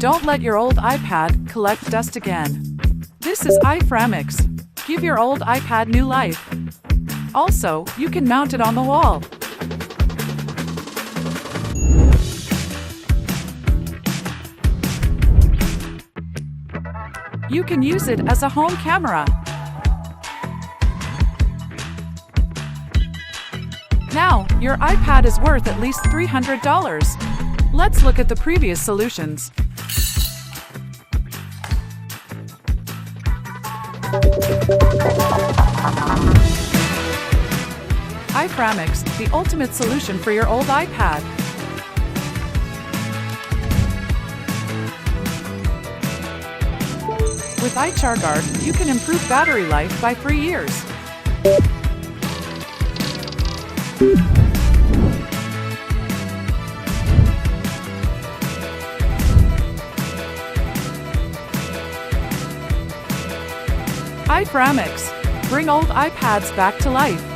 Don't let your old iPad collect dust again. This is iFramix. Give your old iPad new life. Also, you can mount it on the wall. You can use it as a home camera. Now, your iPad is worth at least $300. Let's look at the previous solutions. iFramix, the ultimate solution for your old iPad. With iChargeGuard, you can improve battery life by 3 years. iFramix. Bring old iPads back to life.